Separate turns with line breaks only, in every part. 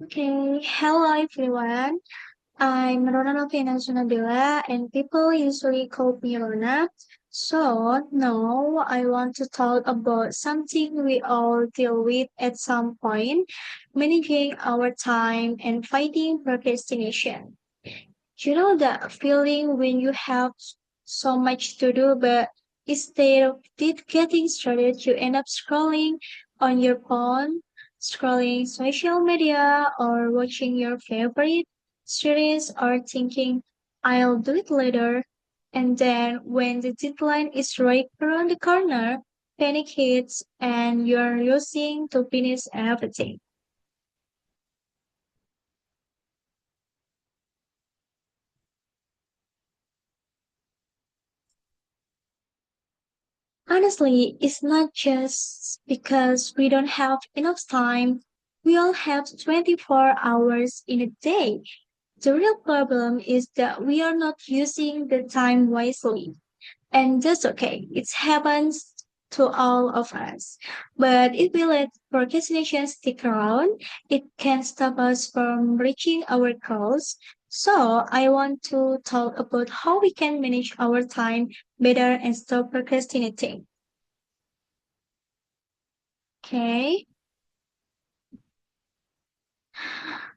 Okay, hello everyone. I'm Rona Noviana Husnun Nabilah, and people usually call me Rona. So now I want to talk about something we all deal with at some point, managing our time and fighting procrastination. You know that feeling when you have so much to do, but instead of it getting started, you end up scrolling on your phone, scrolling social media, or watching your favorite series, or thinking, I'll do it later. And then when the deadline is right around the corner, panic hits and you're losing to finish everything. Honestly, it's not just because we don't have enough time. We all have 24 hours in a day. The real problem is that we are not using the time wisely. And that's okay. It happens to all of us. But if we let procrastination stick around, it can stop us from reaching our goals. So I want to talk about how we can manage our time better and stop procrastinating. Okay.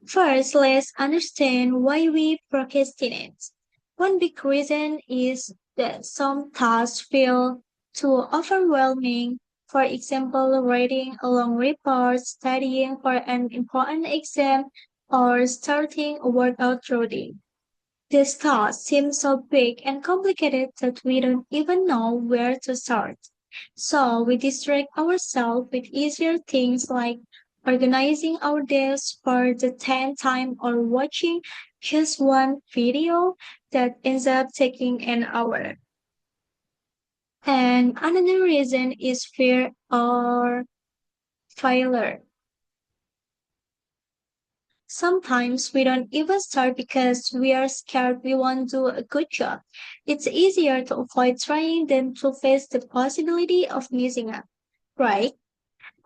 First, let's understand why we procrastinate. One big reason is that some tasks feel too overwhelming. For example, writing a long report, studying for an important exam, or starting a workout routine. These tasks seem so big and complicated that we don't even know where to start. So we distract ourselves with easier things like organizing our desk for the 10th time or watching just one video that ends up taking an hour. And another reason is fear or failure. Sometimes we don't even start because we are scared we won't do a good job. It's easier to avoid trying than to face the possibility of messing up, right?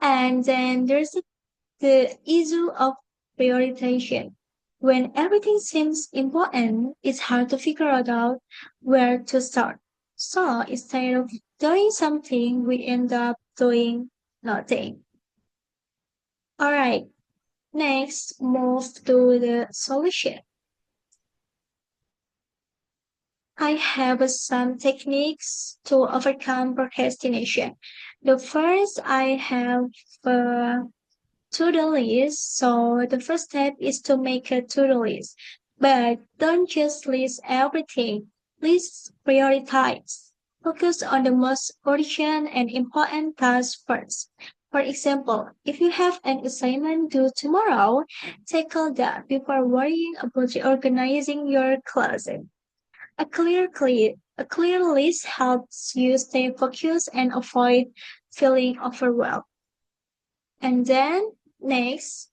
And then there's the issue of prioritization. When everything seems important, it's hard to figure out where to start. So instead of doing something, we end up doing nothing. All right, next, move to the solution. I have some techniques to overcome procrastination. The first, I have a to-do list. So the first step is to make a to-do list. But don't just list everything. List prioritize. Focus on the most urgent and important tasks first. For example, if you have an assignment due tomorrow, tackle that before worrying about reorganizing your closet. A clear list helps you stay focused and avoid feeling overwhelmed. And then next,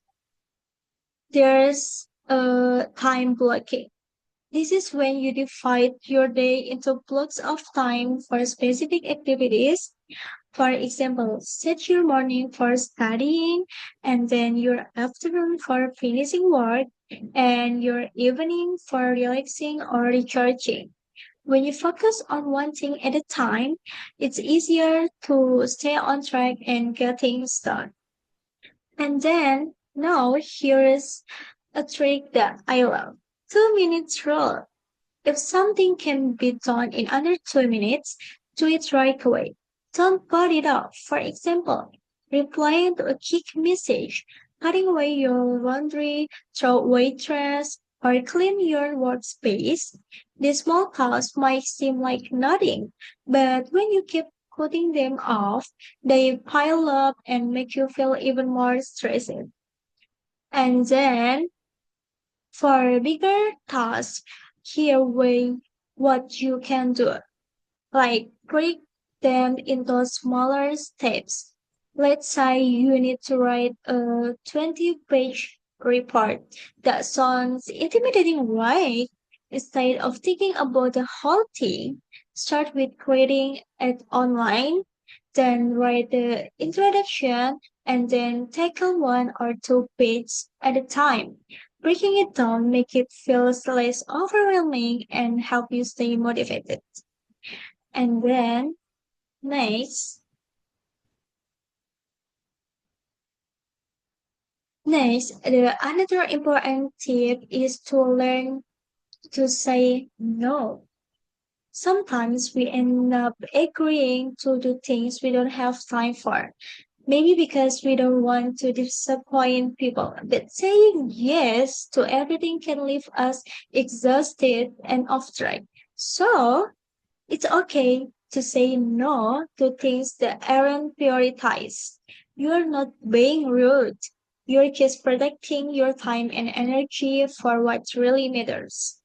there's time blocking. This is when you divide your day into blocks of time for specific activities. For example, set your morning for studying, and then your afternoon for finishing work, and your evening for relaxing or recharging. When you focus on one thing at a time, it's easier to stay on track and get things done. And then now here's a trick that I love. 2 minutes rule. If something can be done in under 2 minutes, do it right away. Don't put it off. For example, reply to a quick message, putting away your laundry, throw away trash, or clean your workspace. These small tasks might seem like nothing, but when you keep putting them off, they pile up and make you feel even more stressed. And then for bigger tasks, here way what you can do. Like break them into smaller steps. Let's say you need to write a 20-page report. That sounds intimidating, right? Instead of thinking about the whole thing, start with creating it online. then write the introduction, and then tackle one or two pages at a time. Breaking it down make it feel less overwhelming and help you stay motivated. And then next, another important tip is to learn to say no. Sometimes we end up agreeing to do things we don't have time for. Maybe because we don't want to disappoint people. But saying yes to everything can leave us exhausted and off track. So it's okay to say no to things that aren't prioritized. You're not being rude. You're just protecting your time and energy for what really matters.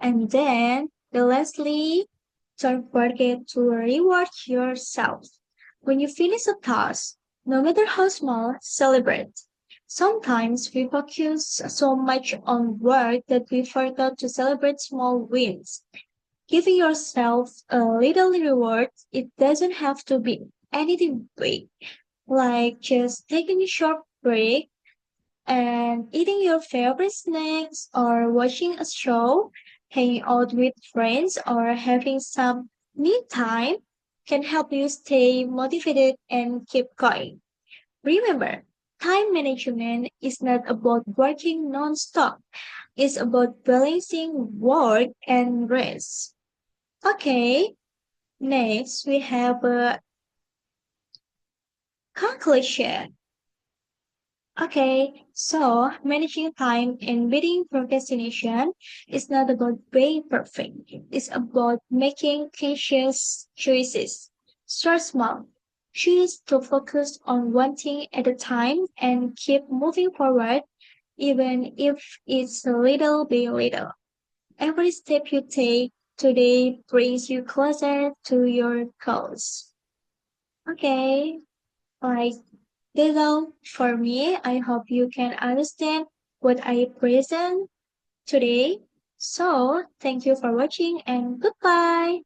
And then, lastly, don't forget to reward yourself. When you finish a task, no matter how small, celebrate. Sometimes we focus so much on work that we forget to celebrate small wins. Giving yourself a little reward, it doesn't have to be anything big, like just taking a short break and eating your favorite snacks or watching a show, hanging out with friends or having some me time can help you stay motivated and keep going. Remember, time management is not about working non-stop. It's about balancing work and rest. Okay, next we have a conclusion. Okay, so managing time and beating procrastination is not about being perfect. It's about making conscious choices. Start small. Choose to focus on one thing at a time and keep moving forward, even if it's a little by little. Every step you take today brings you closer to your goals. Okay, like below for me. I hope you can understand what I present today. So, thank you for watching and goodbye.